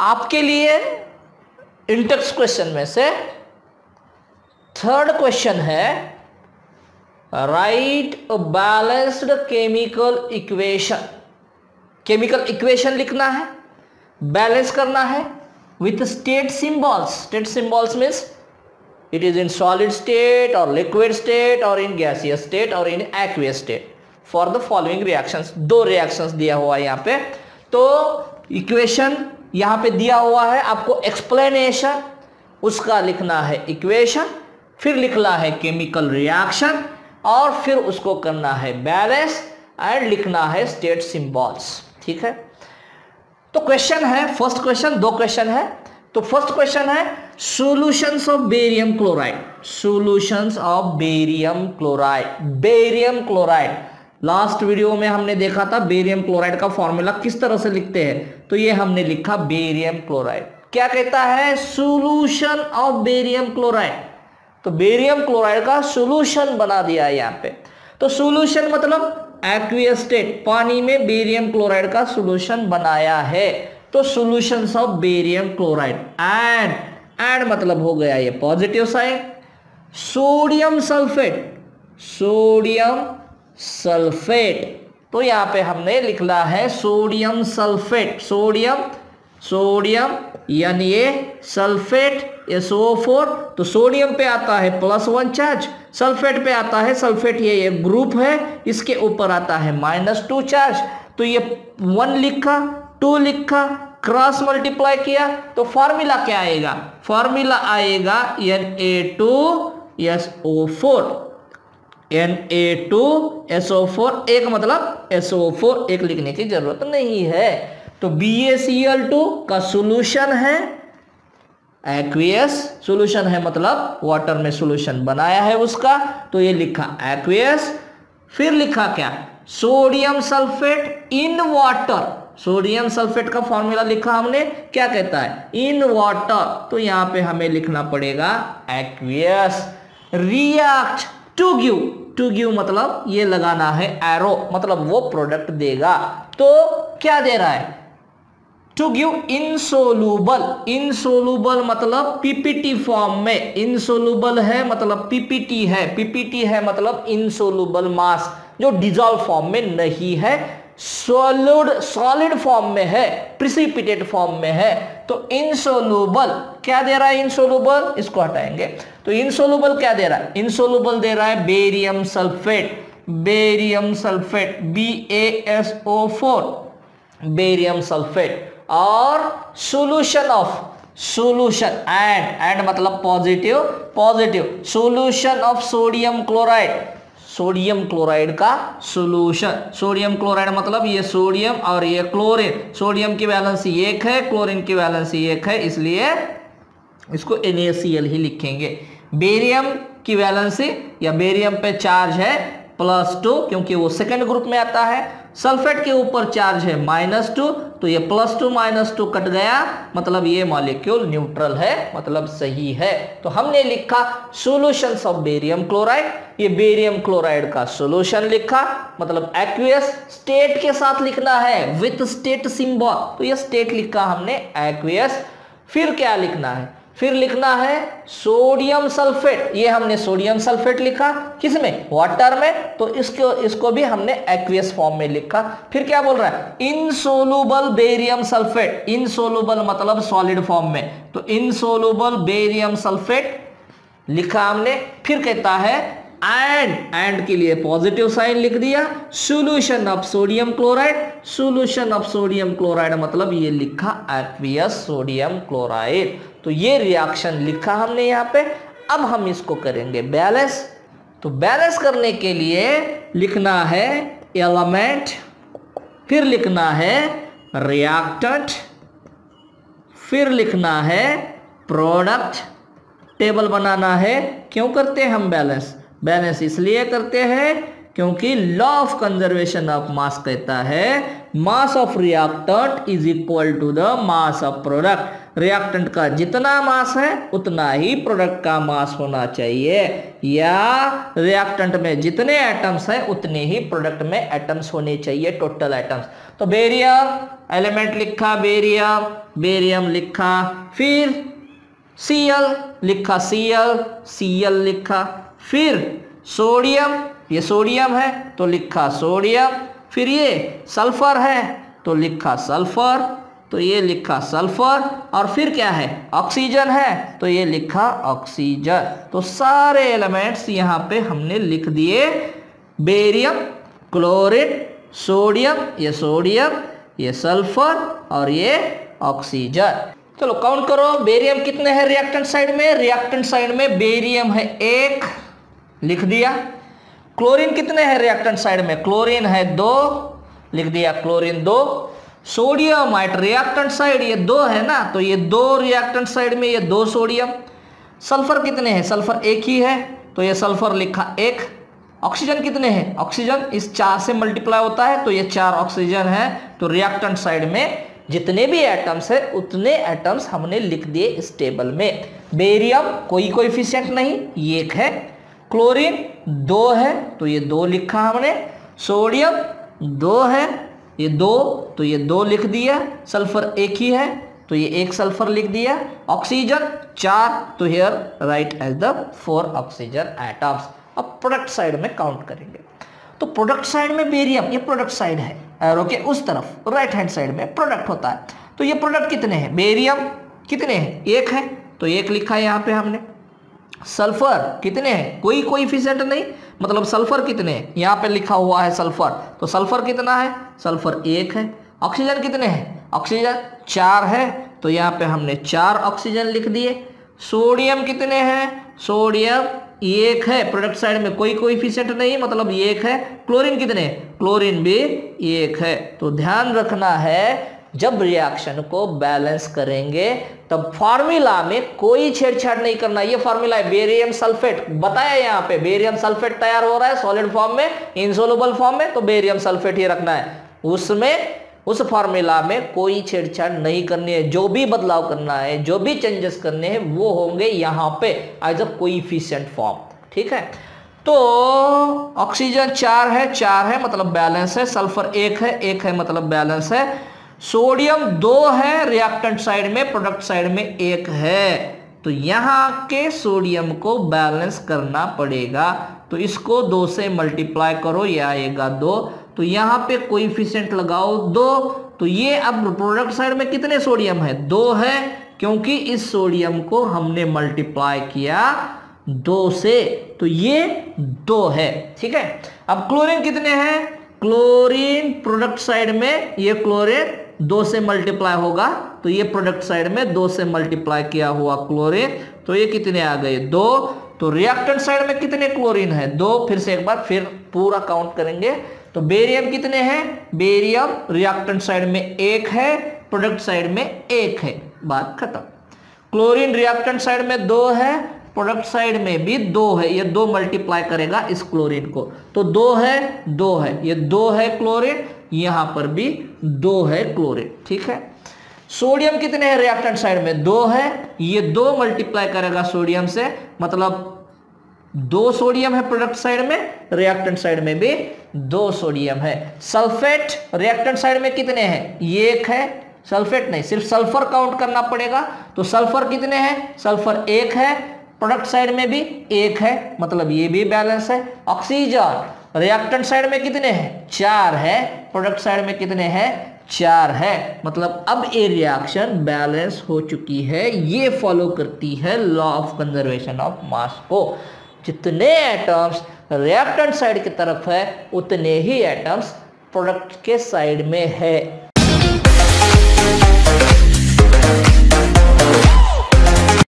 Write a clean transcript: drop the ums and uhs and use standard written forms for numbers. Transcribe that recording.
आपके लिए Intex question में से थर्ड क्वेश्चन है, write a balanced chemical equation. Chemical equation लिखना है, बैलेंस करना है with state symbols. State symbols means it is in solid state और लिक्विड स्टेट और इन गैसियस स्टेट और in aqueous state for the following reactions. दो reactions दिया हुआ है यहाँ पे। तो इक्वेशन यहाँ पे दिया हुआ है, आपको एक्सप्लेनेशन उसका लिखना है इक्वेशन, फिर लिखना है केमिकल रिएक्शन और फिर उसको करना है बैलेंस एंड लिखना है स्टेट सिंबल्स। ठीक है, तो क्वेश्चन है, फर्स्ट क्वेश्चन, दो क्वेश्चन है। तो फर्स्ट क्वेश्चन है solutions of barium chloride. Solutions of barium chloride. Barium chloride last video में हमने देखा था बेरियम क्लोराइड का फॉर्मूला किस तरह से लिखते हैं, तो ये हमने लिखा बेरियम क्लोराइड। क्या कहता है, सॉल्यूशन ऑफ बेरियम क्लोराइड। तो बेरियम क्लोराइड का सॉल्यूशन बना दिया है यहाँ पे। तो सॉल्यूशन मतलब एक्वियस स्टेट, पानी में बेरियम क्लोराइड का सॉल्यूशन बनाया है। तो solutions of barium chloride and मतलब हो गया ये positive sign. Sodium sulphate, sodium sulphate, तो यहां पे हमने लिखना है सोडियम सल्फेट। सोडियम यानी ये सल्फेट SO4। तो सोडियम पे आता है +1 चार्ज, सल्फेट पे आता है, सल्फेट ये ग्रुप है, इसके ऊपर आता है -2 चार्ज। तो ये 1 लिखा, 2 लिखा, क्रॉस मल्टीप्लाई किया तो फॉर्मूला क्या आएगा, फॉर्मूला आएगा Na2SO4। Na2SO4, एक मतलब SO4, एक लिखने की जरूरत नहीं है। तो BaCl2 का सॉल्यूशन है एक्वियस, सॉल्यूशन है मतलब वाटर में सॉल्यूशन बनाया है उसका, तो ये लिखा एक्वियस। फिर लिखा क्या, sodium sulphate in water. Sodium sulphate का फॉर्मूला लिखा हमने, क्या कहता है, इन वाटर। तो यहां पे हमें लिखना पड़ेगा एक्वियस। रिएक्ट टू गिव मतलब ये लगाना है एरो, मतलब वो प्रोडक्ट देगा। तो क्या दे रहा है, टू गिव इनसोलूबल। इनसोलूबल मतलब पीपीटी फॉर्म में, इनसोलूबल है मतलब पीपीटी है, पीपीटी है मतलब इनसोलूबल मास, जो डिजॉल्व फॉर्म में नहीं है, सॉलिड फॉर्म में है, प्रिसिपिटेट फॉर्म में है। तो इनसोलूबल क्या दे रहा है, इनसोलूबल, इसको हटाएंगे। तो इनसोलूबल क्या दे रहा है, इनसोलूबल दे रहा है barium sulphate. Barium sulphate BaSO4, barium sulphate. और सॉल्यूशन एंड मतलब positive solution of sodium chloride. Sodium chloride का सॉल्यूशन, सोडियम क्लोराइड मतलब ये सोडियम और ये क्लोरीन, सोडियम की वैलेंसी 1 है, क्लोरीन की वैलेंसी 1 है, इसलिए इसको NaCl ही लिखेंगे। बेरियम की वैलेंसी या बेरियम पे चार्ज है +2 क्योंकि वो सेकंड ग्रुप में आता है। सल्फेट के ऊपर चार्ज है -2, तो ये +2 -2 कट गया, मतलब ये मॉलिक्यूल न्यूट्रल है, मतलब सही है। तो हमने लिखा सॉल्यूशंस ऑफ बेरियम क्लोराइड, ये बेरियम क्लोराइड का सॉल्यूशन लिखा, मतलब एक्वियस। स्टेट के साथ लिखना है विथ स्टेट सिंबल, तो ये स्टेट लिखा हमने एक्वियस। फिर क्या लिखना है, फिर लिखना है सोडियम सल्फेट। ये हमने सोडियम सल्फेट लिखा, किसमें, वाटर में, तो इसको भी हमने एक्वियस फॉर्म में लिखा। फिर क्या बोल रहा है, इनसोलूबल बेरियम सल्फेट। इनसोलूबल मतलब सॉलिड फॉर्म में, तो इनसोलूबल बेरियम सल्फेट लिखा हमने। फिर कहता है एंड के लिए पॉजिटिव साइन लिख दिया। Solution of sodium chloride, solution of sodium chloride मतलब ये लिखा एक्वियस सोडियम क्लोराइड। तो ये रिएक्शन लिखा हमने यहाँ पे। अब हम इसको करेंगे बैलेंस। तो बैलेंस करने के लिए लिखना है एलिमेंट, फिर लिखना है रिएक्टेंट, फिर लिखना है प्रोडक्ट। टेबल बनाना है। क्यों करते हैं हम बैलेंस, बैलेंस इसलिए करते हैं क्योंकि law of conservation of mass कहता है mass of reactant is equal to the mass of product. Reactant का जितना मास है उतना ही प्रोडक्ट का मास होना चाहिए, या रिएक्टेंट में जितने एटम्स हैं उतने ही प्रोडक्ट में एटम्स होने चाहिए, टोटल एटम्स। तो बेरियम एलिमेंट लिखा, बेरियम, बेरियम लिखा, फिर Cl लिखा, Cl लिखा, फिर सोडियम, ये सोडियम है तो लिखा सोडियम, फिर ये सल्फर है तो लिखा सल्फर, तो ये लिखा सल्फर, और फिर क्या है ऑक्सीजन है तो ये लिखा ऑक्सीजन। तो सारे एलिमेंट्स यहाँ पे हमने लिख दिए, बेरियम, क्लोरीन, सोडियम, ये सल्फर और ये ऑक्सीजन। चलो काउंट करो, बेरियम कितने हैं रिएक्टेंट साइड में? रिएक्टेंट साइड में बेरियम है 1, लिख दिया। क्लोरीन कितने हैं रिएक्टेंट साइड में? क्लोरीन है 2, लिख दिया chlorine 2। Sodium at reactant side ये 2 है ना, तो ये 2 रिएक्टेंट साइड में, ये 2 सोडियम। सल्फर कितने हैं? सल्फर 1 ही है तो ये सल्फर लिखा 1। ऑक्सीजन कितने हैं? ऑक्सीजन इस 4 से मल्टीप्लाई होता है तो ये 4 ऑक्सीजन है। तो रिएक्टेंट साइड में जितने भी एटम्स है उतने एटम्स हमने लिख दिए इस टेबल में। बेरियम कोई कोएफिशिएंट नहीं, ये 1 है। क्लोरीन 2 है तो ये 2 लिखा हमने। सोडियम 2 है, ये 2 तो ये 2 लिख दिया। सल्फर 1 ही है तो ये 1 सल्फर लिख दिया। ऑक्सीजन 4 तो here right as the 4 oxygen atoms. अब प्रोडक्ट साइड में काउंट करेंगे। तो प्रोडक्ट साइड में बेरियम, ये प्रोडक्ट साइड है, एरो के उस तरफ राइट हैंड साइड में प्रोडक्ट होता है। तो ये प्रोडक्ट कितने हैं? बेरियम कितने हैं? 1 है तो 1 लिखा है यहाँ पे हमने। सल्फर कितने हैं? कोई कोएफिशिएंट नहीं, मतलब सल्फर कितने हैं? यहाँ पे लिखा हुआ है सल्फर, तो सल्फर कितना है? सल्फर 1 है। ऑक्सीजन कितने हैं? ऑक्सीजन 4 है तो यहाँ पे हमने 4 ऑक्सीजन लिख दिए। सोडियम कितने हैं? सोडियम 1 है, प्रोडक्ट साइड में कोई कोएफिशिएंट नहीं, मतलब 1 है। क्लोरीन कितने? क्लोरीन भी 1 है। तो ध्यान रखना है जब रिएक्शन को बैलेंस करेंगे तब फार्मूला में कोई छेड़छाड़ नहीं करना। ये फार्मूला है बेरियम सल्फेट, बताया यहाँ पे बेरियम सल्फेट तैयार हो रहा है सॉलिड फॉर्म में, इनसोल्युबल फॉर्म में, तो बेरियम सल्फेट ही रखना है। उसमें उस फार्मूला में कोई छेड़छाड़ नहीं करनी है। जो भी बदलाव करना है, जो भी चेंजेस करने हैं वो होंगे यहाँ पे एज अ कोएफिशिएंट फॉर्म, ठीक है। तो ऑक्सीजन 4 है मतलब बैलेंस है। सल्फर 1 है मतलब बैलेंस है। सोडियम 2 है रिएक्टेंट साइड में, प्रोडक्ट साइड में 1 है, तो यहाँ के सोडियम को बैलेंस करना पड़ेगा। तो इसको 2 से मल्टीप्लाई करो, यह आएगा 2, तो यहाँ पे कोएफिशिएंट लगाओ 2। तो ये अब प्रोडक्ट साइड में कितने सोडियम है? 2 है, क्योंकि इस सोडियम को हमने मल्टीप्लाई किया 2 से, तो ये 2 है, ठीक है। अब क्लोरीन कितने हैं? क्लोरीन प्रोडक्ट साइड में, ये क्लोरीन 2 से मल्टीप्लाई होगा तो ये प्रोडक्ट साइड में 2 से मल्टीप्लाई किया हुआ क्लोरीन, तो ये कितने आ गए? 2। तो रिएक्टेंट साइड में कितने क्लोरीन है? 2। फिर से एक बार फिर पूरा काउंट करेंगे। तो बेरियम कितने हैं? बेरियम रिएक्टेंट साइड में 1 है, प्रोडक्ट साइड में 1 है, बात खत्म। क्लोरीन रिएक्टेंट साइड में 2 है, प्रोडक्ट साइड में भी 2 है, ये 2 मल्टीप्लाई करेगा इस क्लोरीन को, तो 2 है, ये 2 है क्लोरीन, यहां पर भी 2 है क्लोरीन, ठीक है। सोडियम कितने हैं रिएक्टेंट साइड में? 2 है, ये 2 मल्टीप्लाई करेगा सोडियम से, मतलब 2 सोडियम है प्रोडक्ट साइड में, रिएक्टेंट साइड में भी 2 सोडियम है। सल्फेट रिएक्टेंट साइड में कितने हैं? ये 1 है, सल्फेट नहीं, सिर्फ सल्फर काउंट करना पड़ेगा। तो सल्फर कितने हैं? सल्फर 1 है, प्रोडक्ट साइड में भी 1 है, मतलब ये भी बैलेंस है। ऑक्सीजन रिएक्टेंट साइड में कितने हैं? 4 है, प्रोडक्ट साइड में कितने हैं? 4 है, मतलब अब ये रिएक्शन बैलेंस हो चुकी है। ये फॉलो करती है लॉ ऑफ कंजर्वेशन ऑफ मास को। जितने एटम्स रिएक्टेंट साइड की तरफ है उतने ही एटम्स प्रोडक्ट के साइड में है।